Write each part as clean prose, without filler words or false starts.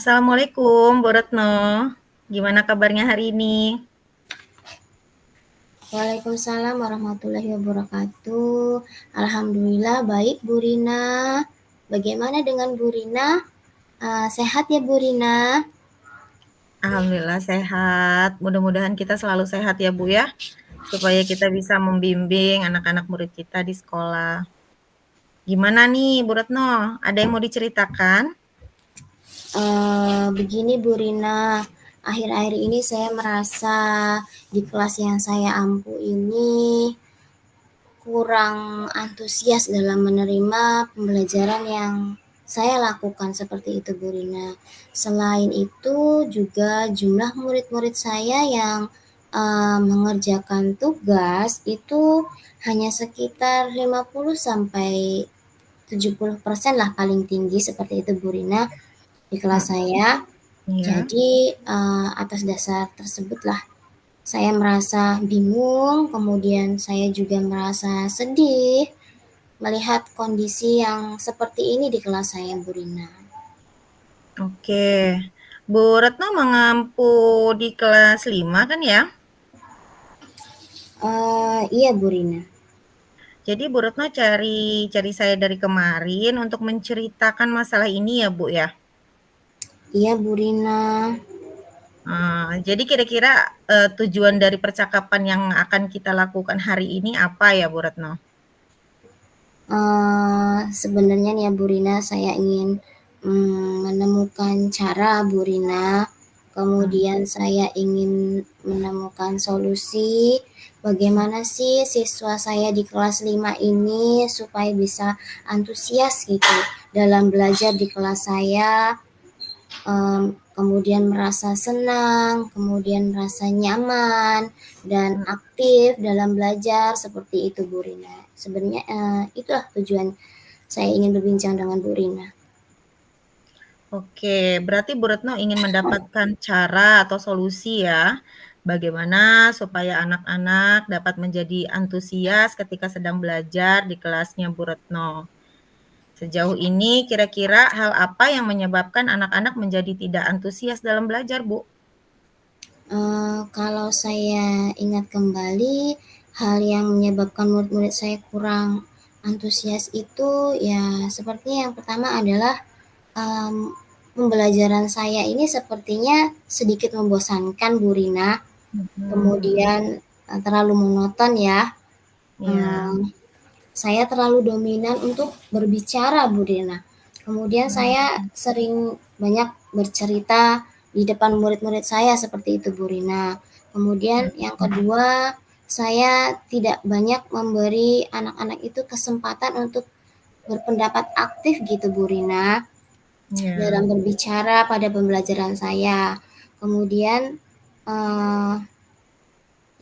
Assalamualaikum, Bu Retno. Gimana kabarnya hari ini? Waalaikumsalam warahmatullahi wabarakatuh. Alhamdulillah baik Bu Rina. Bagaimana dengan Bu Rina? Sehat ya Bu Rina? Alhamdulillah sehat. Mudah-mudahan kita selalu sehat ya, Bu ya, supaya kita bisa membimbing anak-anak murid kita di sekolah. Gimana nih, Bu Retno? Ada yang mau diceritakan? Begini Bu Rina, akhir-akhir ini saya merasa di kelas yang saya ampu ini kurang antusias dalam menerima pembelajaran yang saya lakukan seperti itu Bu Rina. Selain itu juga jumlah murid-murid saya yang mengerjakan tugas itu hanya sekitar 50 sampai 70% lah paling tinggi seperti itu Bu Rina di kelas Mhm, saya. iya. Jadi atas dasar tersebutlah saya merasa bingung, kemudian saya juga merasa sedih melihat kondisi yang seperti ini di kelas saya, Bu Rina. Oke. Bu Retno mengampu di kelas 5 kan ya? Iya, Bu Rina. Jadi Bu Retno cari cari saya dari kemarin untuk menceritakan masalah ini ya, Bu ya? Iya, Bu Rina. Jadi kira-kira, tujuan dari percakapan yang akan kita lakukan hari ini apa ya, Bu Retno? Sebenarnya nih ya, Bu Rina, saya ingin menemukan cara, Bu Rina. Mmm, Kemudian saya ingin menemukan solusi bagaimana sih siswa saya di kelas 5 ini supaya bisa antusias gitu dalam belajar di kelas saya, kemudian merasa senang, kemudian merasa nyaman dan mhm. aktif dalam belajar seperti itu Bu Rina. Sebenarnya itulah tujuan saya ingin berbincang dengan Bu Rina. Oke, berarti Bu Retno ingin mendapatkan cara atau solusi ya, bagaimana supaya anak-anak dapat menjadi antusias ketika sedang belajar di kelasnya Bu Retno. Sejauh ini kira-kira hal apa yang menyebabkan anak-anak menjadi tidak antusias dalam belajar, Bu? Kalau saya ingat kembali, hal yang menyebabkan murid-murid saya kurang antusias itu ya sepertinya yang pertama adalah um, pembelajaran saya ini sepertinya sedikit membosankan Bu Rina, Mhm mhm. kemudian terlalu monoton ya. Iya. Um, saya terlalu dominan untuk berbicara Bu Rina. Kemudian saya Mmm, sering banyak bercerita di depan murid-murid saya seperti itu Bu Rina. Kemudian yang mhm. kedua, saya tidak banyak memberi anak-anak itu kesempatan untuk berpendapat aktif gitu Bu Rina dalam Iya. berbicara pada pembelajaran saya. Kemudian eh,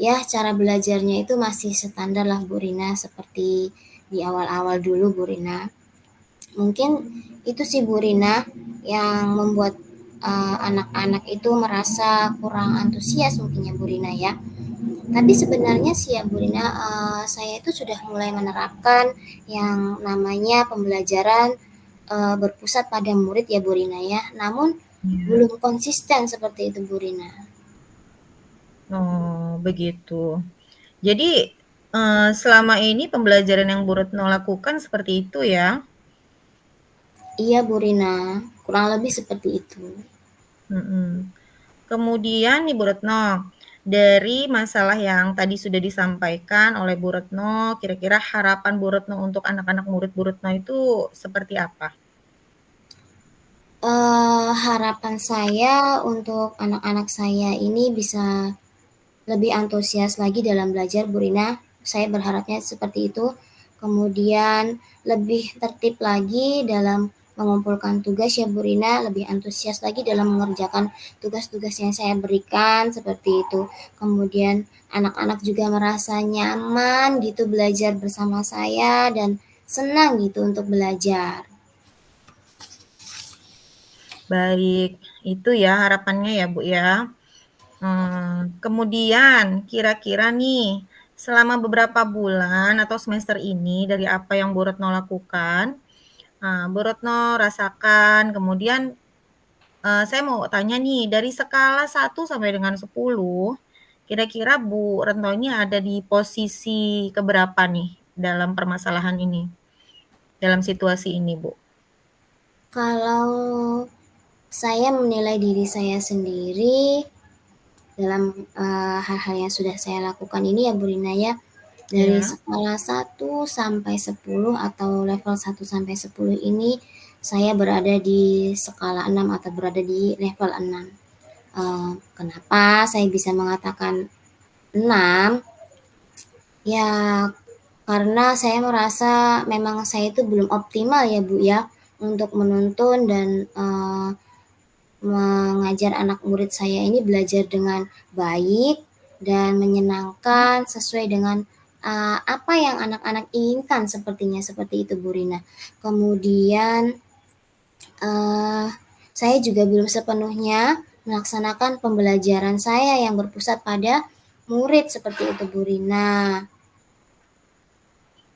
ya cara belajarnya itu masih standar lah Bu Rina seperti di awal-awal dulu Bu Rina. Mungkin itu sih Bu Rina yang membuat anak-anak itu merasa kurang antusias mungkin ya Bu Rina ya. Tapi sebenarnya sih ya Bu Rina, saya itu sudah mulai menerapkan yang namanya pembelajaran berpusat pada murid ya Bu Rina ya. Namun Iya. belum konsisten seperti itu Bu Rina. Oh, begitu. Jadi, selama ini pembelajaran yang Bu Retno lakukan seperti itu ya? Iya Bu Rina, kurang lebih seperti itu. Mhm. Kemudian nih Bu Retno, dari masalah yang tadi sudah disampaikan oleh Bu Retno, kira-kira harapan Bu Retno untuk anak-anak murid Bu Retno itu seperti apa? Harapan saya untuk anak-anak saya ini bisa lebih antusias lagi dalam belajar Bu Rina, saya berharapnya seperti itu. Kemudian lebih tertib lagi dalam mengumpulkan tugas ya Bu Rina, lebih antusias lagi dalam mengerjakan tugas-tugas yang saya berikan seperti itu. Kemudian anak-anak juga merasa nyaman gitu belajar bersama saya dan senang gitu untuk belajar. Baik, itu ya harapannya ya Bu ya. Kemudian kira-kira nih, selama beberapa bulan atau semester ini dari apa yang Bu Retno lakukan, Bu Retno rasakan, kemudian Saya mau tanya nih, dari skala 1 sampai dengan 10, kira-kira Bu Retno ini ada di posisi keberapa nih dalam permasalahan ini? Dalam situasi ini, Bu? Kalau saya menilai diri saya sendiri dalam hal-hal yang sudah saya lakukan ini ya Bu Rina ya, dari Ya. skala 1 sampai 10 atau level 1 sampai 10 ini saya berada di skala 6 atau berada di level 6. Kenapa saya bisa mengatakan 6? Ya karena saya merasa memang saya itu belum optimal ya Bu ya untuk menuntun dan mengajar anak murid saya ini belajar dengan baik dan menyenangkan sesuai dengan apa yang anak-anak inginkan, sepertinya seperti itu Bu Rina. Kemudian saya juga belum sepenuhnya melaksanakan pembelajaran saya yang berpusat pada murid seperti itu Bu Rina.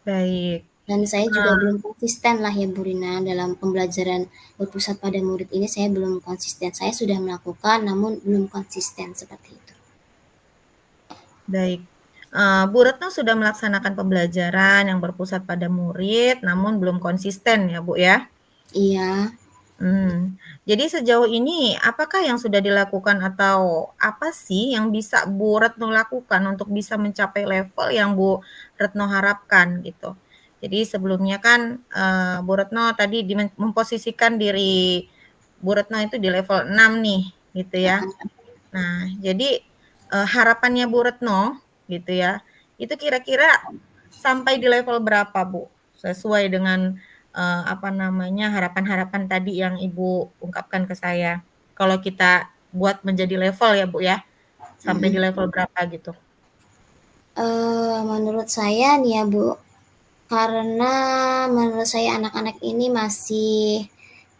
Baik. Dan saya juga belum konsisten lah ya Bu Rina dalam pembelajaran berpusat pada murid ini, saya belum konsisten. Saya sudah melakukan namun belum konsisten seperti itu. Baik. Bu Retno sudah melaksanakan pembelajaran yang berpusat pada murid, namun belum konsisten ya, Bu, ya? Iya. Jadi sejauh ini apakah yang sudah dilakukan atau apa sih yang bisa Bu Retno lakukan untuk bisa mencapai level yang Bu Retno harapkan gitu? Jadi sebelumnya kan, Bu Retno tadi memposisikan diri Bu Retno itu di level 6 nih, gitu ya. Nah, jadi, harapannya Bu Retno gitu ya, itu kira-kira sampai di level berapa, Bu? Sesuai dengan, apa namanya, harapan-harapan tadi yang Ibu ungkapkan ke saya. Kalau kita buat menjadi level ya, Bu, ya, sampai di level berapa gitu? Menurut saya nih ya Bu, karena menurut saya anak-anak ini masih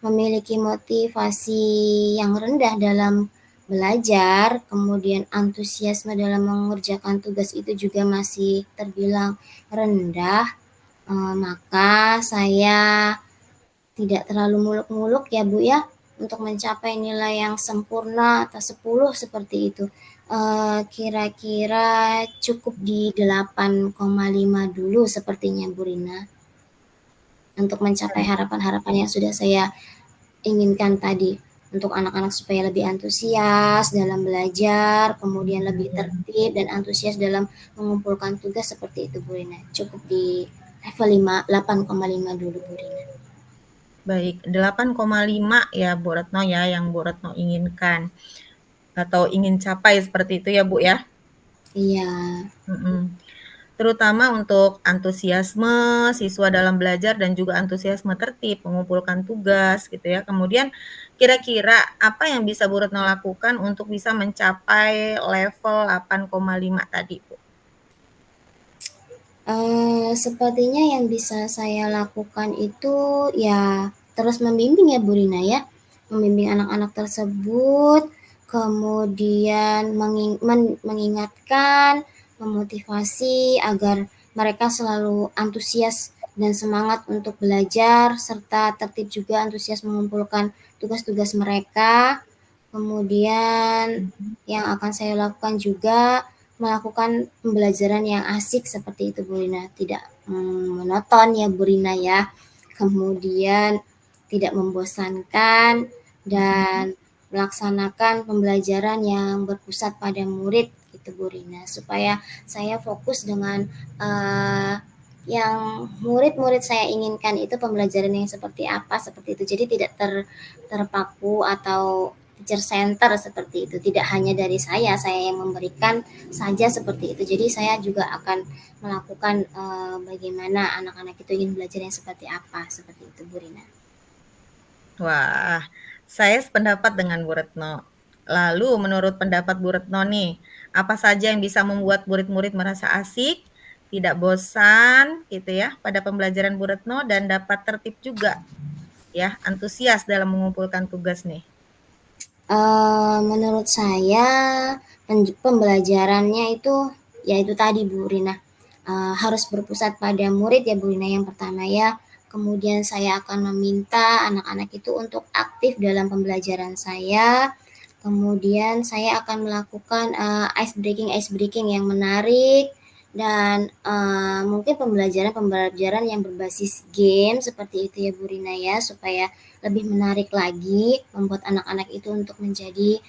memiliki motivasi yang rendah dalam belajar, kemudian antusiasme dalam mengerjakan tugas itu juga masih terbilang rendah, maka saya tidak terlalu muluk-muluk ya Bu ya, untuk mencapai nilai yang sempurna atau 10 seperti itu. Kira-kira cukup di 8,5 dulu sepertinya Bu Rina, untuk mencapai harapan-harapan yang sudah saya inginkan tadi. Untuk anak-anak supaya lebih antusias dalam belajar, kemudian lebih tertib dan antusias dalam mengumpulkan tugas seperti itu Bu Rina. Cukup di level 5, 8,5 dulu Bu Rina. Baik, 8,5 ya Bu Retno ya, yang Bu Retno inginkan atau ingin capai seperti itu ya, Bu, ya? Iya. Terutama untuk antusiasme siswa dalam belajar dan juga antusiasme tertib mengumpulkan tugas gitu ya. Kemudian kira-kira apa yang bisa Bu Retno lakukan untuk bisa mencapai level 8,5 tadi, Bu? Sepertinya yang bisa saya lakukan itu ya terus membimbing ya Bu Rina ya, membimbing anak-anak tersebut, kemudian mengingatkan, memotivasi agar mereka selalu antusias dan semangat untuk belajar, serta tertib juga antusias mengumpulkan tugas-tugas mereka. Kemudian yang akan saya lakukan juga melakukan pembelajaran yang asik seperti itu Bu Rina, tidak monoton ya Bu Rina ya. Kemudian tidak membosankan dan melaksanakan pembelajaran yang berpusat pada murid gitu Bu Rina, supaya saya fokus dengan yang murid-murid saya inginkan itu pembelajaran yang seperti apa, seperti itu. Jadi tidak terpaku atau teacher center seperti itu. Tidak hanya dari saya yang memberikan saja seperti itu. Jadi saya juga akan melakukan bagaimana anak-anak itu ingin belajar yang seperti apa, seperti itu Bu Rina. Wah, saya sependapat dengan Bu Retno. Lalu menurut pendapat Bu Retno nih, apa saja yang bisa membuat murid-murid merasa asik, tidak bosan gitu ya pada pembelajaran Bu Retno dan dapat tertib juga ya, antusias dalam mengumpulkan tugas nih? Menurut saya pembelajarannya itu ya itu tadi Bu Rina, harus berpusat pada murid ya Bu Rina yang pertama ya. kemudian saya akan meminta anak-anak itu untuk aktif dalam pembelajaran saya. Kemudian saya akan melakukan ice breaking yang menarik, dan mungkin pembelajaran yang berbasis game seperti itu ya Bu Rina ya, supaya lebih menarik lagi, membuat anak-anak itu untuk menjadi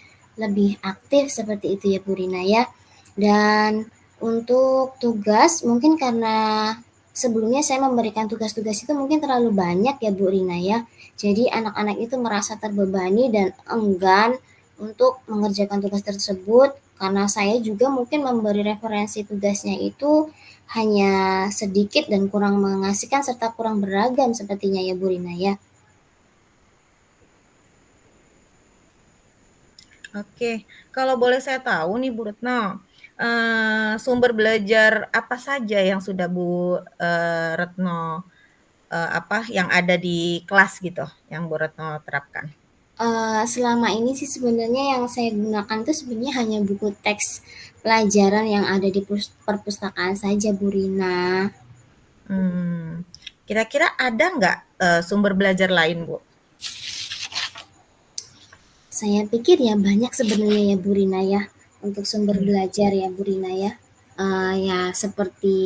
lebih aktif seperti itu ya Bu Rina ya. Dan untuk tugas, mungkin karena sebelumnya saya memberikan tugas-tugas itu mungkin terlalu banyak ya Bu Rina ya. Jadi anak-anak itu merasa terbebani dan enggan untuk mengerjakan tugas tersebut, karena saya juga mungkin memberi referensi tugasnya itu hanya sedikit dan kurang mengasihkan serta kurang beragam sepertinya ya Bu Rina ya. Oke, kalau boleh saya tahu nih Bu Retno, sumber belajar apa saja yang sudah Bu Retno yang ada di kelas gitu, yang Bu Retno terapkan? Selama ini sih sebenarnya yang saya gunakan itu sebenarnya hanya buku teks pelajaran yang ada di perpustakaan saja Bu Rina. Kira-kira ada nggak sumber belajar lain Bu? Saya pikir ya banyak sebenarnya ya Bu Rina ya, untuk sumber Hmm, belajar ya Bu Rina ya. Ya seperti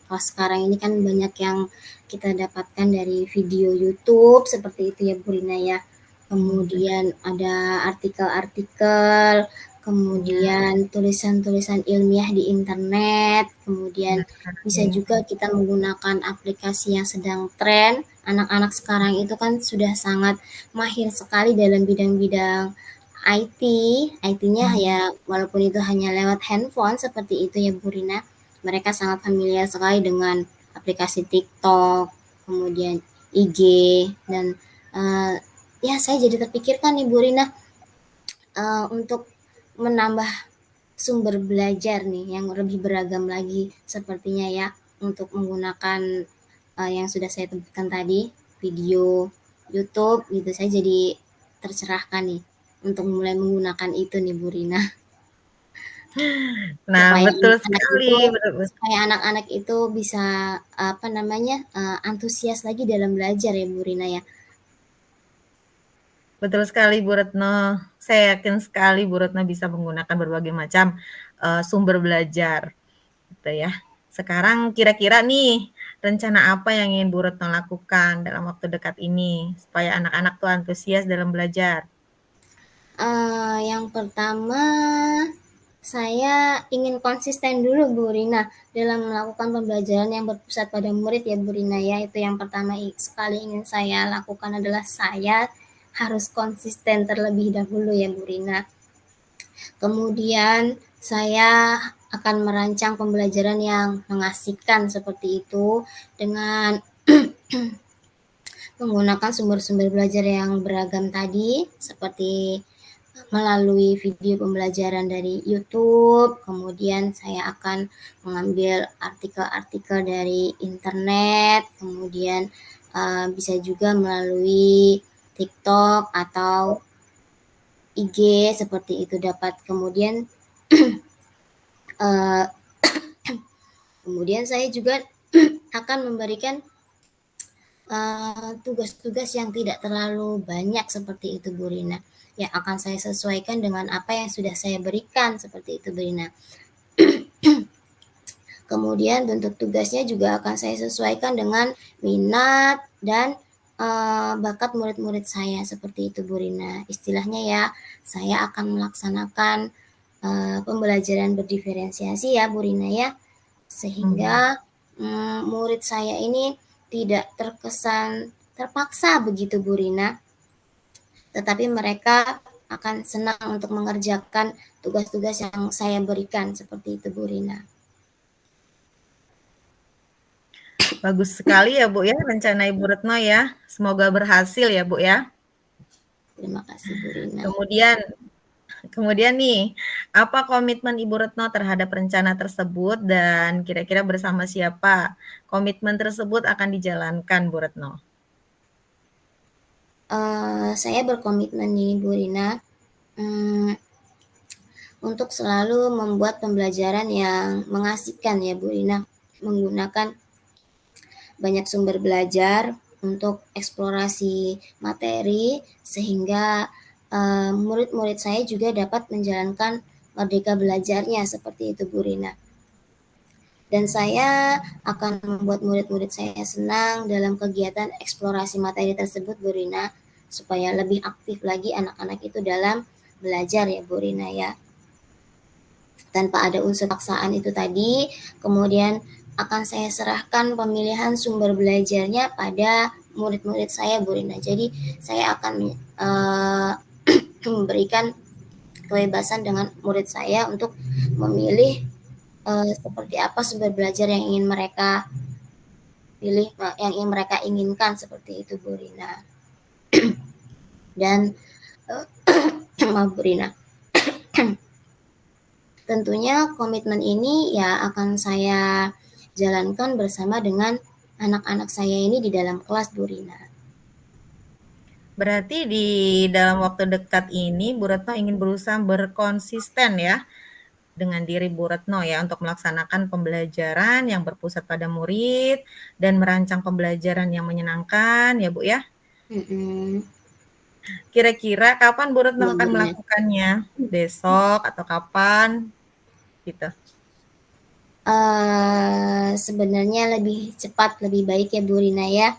kalau sekarang ini kan banyak yang kita dapatkan dari video YouTube seperti itu ya Bu Rina ya. benar. Kemudian ada artikel-artikel, Iya, kemudian tulisan-tulisan ilmiah di internet, kemudian benar bisa sekali. juga kita menggunakan aplikasi yang sedang tren. Anak-anak sekarang itu kan sudah sangat mahir sekali dalam bidang-bidang IT. IT-nya Hmm, ya walaupun itu hanya lewat handphone seperti itu ya Bu Rina. Mereka sangat familiar sekali dengan aplikasi TikTok, kemudian IG, dan uh, ya saya jadi terpikirkan nih Bu Rina, untuk menambah sumber belajar nih yang lebih beragam lagi sepertinya ya, untuk menggunakan yang sudah saya sebutkan tadi, video YouTube gitu. Saya jadi tercerahkan nih untuk mulai menggunakan itu nih Bu Rina. nah supaya betul anak-anak sekali, itu betul, supaya anak-anak itu bisa apa namanya, antusias lagi dalam belajar ya Bu Rina ya. betul sekali Bu Retno. Saya yakin sekali Bu Retno bisa menggunakan berbagai macam sumber belajar, gitu ya. Sekarang kira-kira nih rencana apa yang ingin Bu Retno lakukan dalam waktu dekat ini supaya anak-anak tuh antusias dalam belajar? Yang pertama, saya ingin konsisten dulu Bu Rina dalam melakukan pembelajaran yang berpusat pada murid ya Bu Rina ya. Itu yang pertama sekali ingin saya lakukan adalah saya harus konsisten terlebih dahulu ya Bu Rina. Kemudian saya akan merancang pembelajaran yang mengasihkan seperti itu dengan menggunakan sumber-sumber belajar yang beragam tadi, seperti melalui video pembelajaran dari YouTube, kemudian saya akan mengambil artikel-artikel dari internet, kemudian bisa juga melalui TikTok atau IG seperti itu dapat. Uh, kemudian saya juga akan memberikan tugas-tugas yang tidak terlalu banyak seperti itu Bu Rina. Ya akan saya sesuaikan dengan apa yang sudah saya berikan seperti itu Bu Rina. Kemudian bentuk tugasnya juga akan saya sesuaikan dengan minat dan bakat murid-murid saya seperti itu Bu Rina. Istilahnya ya, saya akan melaksanakan pembelajaran berdiferensiasi ya Bu Rina ya, Hmm. sehingga murid saya ini tidak terkesan terpaksa begitu Bu Rina, tetapi mereka akan senang untuk mengerjakan tugas-tugas yang saya berikan seperti itu Bu Rina. Bagus sekali ya Bu ya rencana Ibu Retno ya. Semoga berhasil ya Bu ya. Terima kasih Bu Rina. Kemudian kemudian nih, apa komitmen Ibu Retno terhadap rencana tersebut dan kira-kira bersama siapa komitmen tersebut akan dijalankan Bu Retno? Saya berkomitmen nih Bu Rina, hmm, untuk selalu membuat pembelajaran yang mengasihkan ya Bu Rina, menggunakan banyak sumber belajar untuk eksplorasi materi, sehingga murid-murid saya juga dapat menjalankan merdeka belajarnya seperti itu Bu Rina. Dan saya akan membuat murid-murid saya senang dalam kegiatan eksplorasi materi tersebut Bu Rina, supaya lebih aktif lagi anak-anak itu dalam belajar ya Bu Rina ya. Tanpa ada unsur paksaan itu tadi, kemudian akan saya serahkan pemilihan sumber belajarnya pada murid-murid saya Bu Rina. Jadi saya akan memberikan kebebasan dengan murid saya untuk memilih seperti apa sumber belajar yang ingin mereka pilih, yang ingin mereka inginkan seperti itu Bu Rina. Dan maaf Bu Rina. Tentunya komitmen ini ya akan saya jalankan bersama dengan anak-anak saya ini di dalam kelas Bu Rina. Berarti di dalam waktu dekat ini Bu Retno ingin berusaha berkonsisten ya dengan diri Bu Retno ya untuk melaksanakan pembelajaran yang berpusat pada murid dan merancang pembelajaran yang menyenangkan ya Bu ya. Kira-kira kapan Bu Retno Ya, Bu akan Rina. melakukannya? Besok atau kapan? Gitu. Sebenarnya lebih cepat lebih baik ya Bu Rina ya.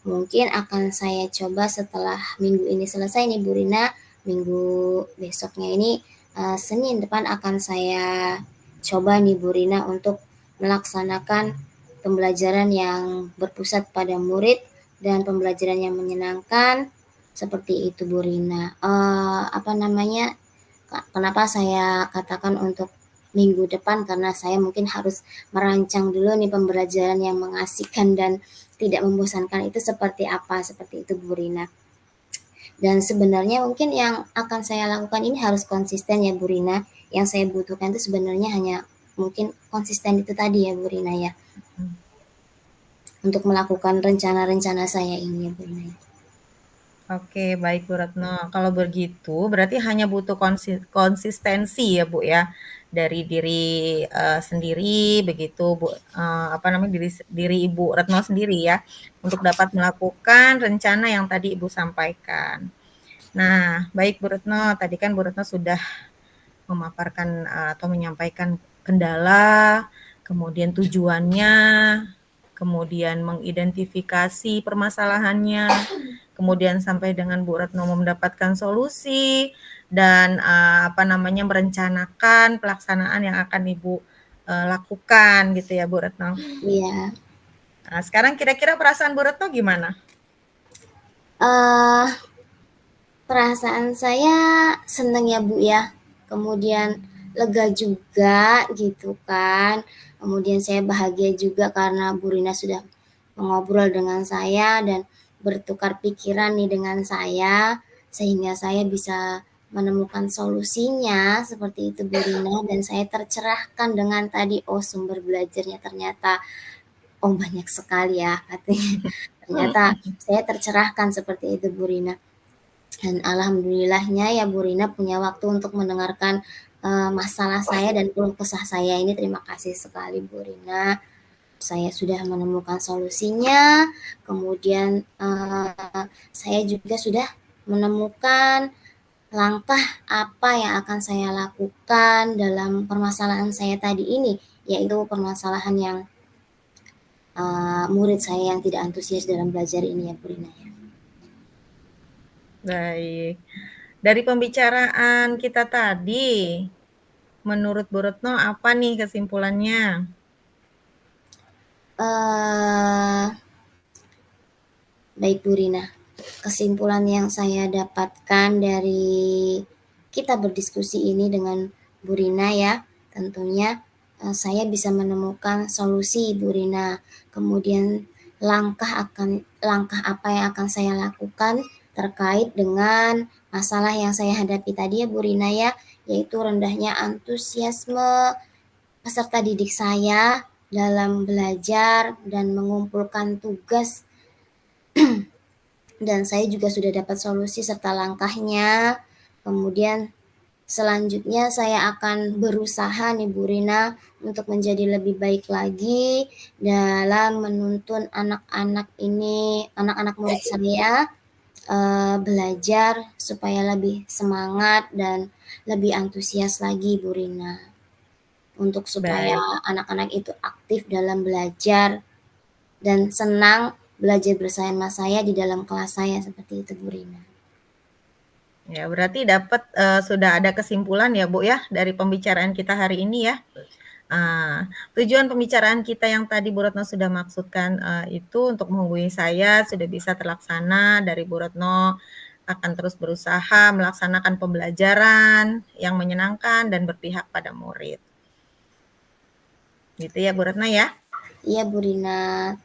Mungkin akan saya coba setelah minggu ini selesai nih Bu Rina. Minggu besoknya ini Senin depan akan saya coba nih Bu Rina untuk melaksanakan pembelajaran yang berpusat pada murid dan pembelajaran yang menyenangkan seperti itu Bu Rina. Kenapa saya katakan untuk minggu depan, karena saya mungkin harus merancang dulu nih pembelajaran yang mengasihkan dan tidak membosankan itu seperti apa, seperti itu Bu Rina. Dan sebenarnya mungkin yang akan saya lakukan ini harus konsisten ya Bu Rina. Yang saya butuhkan itu sebenarnya hanya mungkin konsisten itu tadi ya Bu Rina ya. Untuk melakukan rencana-rencana saya ini ya Bu Rina. Oke, baik Bu Retno. Kalau begitu, berarti hanya butuh konsistensi ya Bu ya, dari diri sendiri, begitu Bu, diri Ibu Retno sendiri ya, untuk dapat melakukan rencana yang tadi Ibu sampaikan. Nah, baik Bu Retno, tadi kan Bu Retno sudah memaparkan atau menyampaikan kendala, kemudian tujuannya, kemudian mengidentifikasi permasalahannya, kemudian sampai dengan Bu Retno mendapatkan solusi dan merencanakan pelaksanaan yang akan Ibu lakukan gitu ya Bu Retno. Iya. Nah, sekarang kira-kira perasaan Bu Retno gimana? Perasaan saya senang ya Bu ya, kemudian lega juga gitu kan, kemudian saya bahagia juga karena Bu Rina sudah mengobrol dengan saya dan bertukar pikiran nih dengan saya, sehingga saya bisa menemukan solusinya seperti itu Bu Rina, dan saya tercerahkan dengan tadi, oh sumber belajarnya ternyata banyak sekali ya katanya. Ternyata saya tercerahkan seperti itu Bu Rina. Dan alhamdulillahnya ya Bu Rina punya waktu untuk mendengarkan masalah saya dan keluh kesah saya ini. Terima kasih sekali Bu Rina. Saya sudah menemukan solusinya. Kemudian saya juga sudah menemukan langkah apa yang akan saya lakukan dalam permasalahan saya tadi ini, yaitu permasalahan yang murid saya yang tidak antusias dalam belajar ini ya Bu Rina ya. Baik. Dari pembicaraan kita tadi, menurut Bu Retno apa nih kesimpulannya? Baik Bu Rina, kesimpulan yang saya dapatkan dari kita berdiskusi ini dengan Bu Rina ya, tentunya saya bisa menemukan solusi Bu Rina. Kemudian langkah apa yang akan saya lakukan terkait dengan masalah yang saya hadapi tadi ya Bu Rina ya, yaitu rendahnya antusiasme peserta didik saya dalam belajar dan mengumpulkan tugas. Dan saya juga sudah dapat solusi serta langkahnya. Kemudian Selanjutnya saya akan berusaha nih Bu Rina untuk menjadi lebih baik lagi dalam menuntun anak-anak ini, anak-anak murid saya belajar supaya lebih semangat dan lebih antusias lagi Bu Rina. Untuk supaya Baik. anak-anak itu aktif dalam belajar dan senang belajar bersama saya di dalam kelas saya seperti itu Bu Rina. Ya, berarti dapat sudah ada kesimpulan ya, Bu, ya, dari pembicaraan kita hari ini ya. Tujuan pembicaraan kita yang tadi Bu Retno sudah maksudkan itu untuk menghubungi saya sudah bisa terlaksana dari Bu Retno akan terus berusaha melaksanakan pembelajaran yang menyenangkan dan berpihak pada murid. Gitu ya Bu Retno ya. Iya Bu Rina.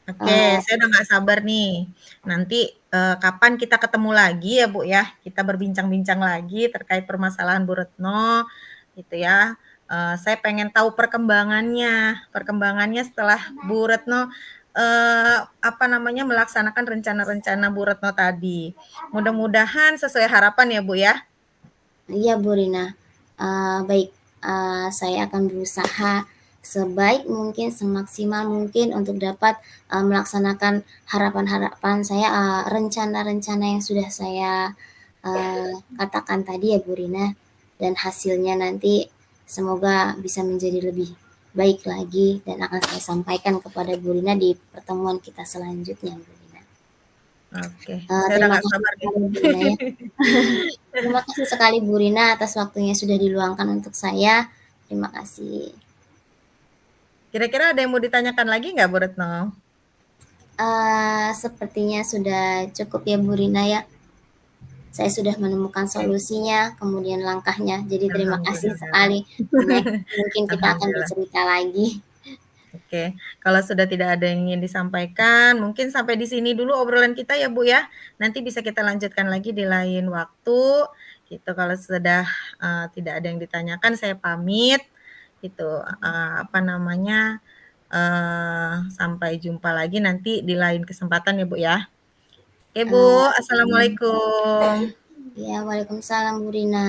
Oke, saya udah nggak sabar nih. Nanti kapan kita ketemu lagi ya Bu ya, kita berbincang-bincang lagi terkait permasalahan Bu Retno, gitu ya. Saya pengen tahu perkembangannya setelah Bu Retno melaksanakan rencana-rencana Bu Retno tadi. Mudah-mudahan sesuai harapan ya Bu ya. Iya Bu Rina. Baik, saya akan berusaha sebaik mungkin, semaksimal mungkin untuk dapat melaksanakan harapan-harapan saya, rencana-rencana yang sudah saya katakan tadi ya Bu Rina. Dan hasilnya nanti semoga bisa menjadi lebih baik lagi dan akan saya sampaikan kepada Bu Rina di pertemuan kita selanjutnya Bu Rina. Oke, saya udah Terima nggak kasih sabar nih. sekali Bu Rina ya. Terima kasih sekali Bu Rina atas waktunya sudah diluangkan untuk saya. Terima kasih. Kira-kira ada yang mau ditanyakan lagi nggak Bu Retno? Sepertinya sudah cukup ya Bu Rina ya. Saya sudah menemukan solusinya, kemudian langkahnya. Jadi terima kasih Alhamdulillah. sekali. Mungkin kita akan Alhamdulillah. bercerita lagi. Oke, kalau sudah tidak ada yang ingin disampaikan, mungkin sampai di sini dulu obrolan kita ya Bu ya. Nanti bisa kita lanjutkan lagi di lain waktu. Gitu. Kalau sudah tidak ada yang ditanyakan, saya pamit. Gitu. Sampai jumpa lagi nanti di lain kesempatan ya Bu ya. Oke Bu, Uh, assalamualaikum. ya, Waalaikumsalam Bu Rina.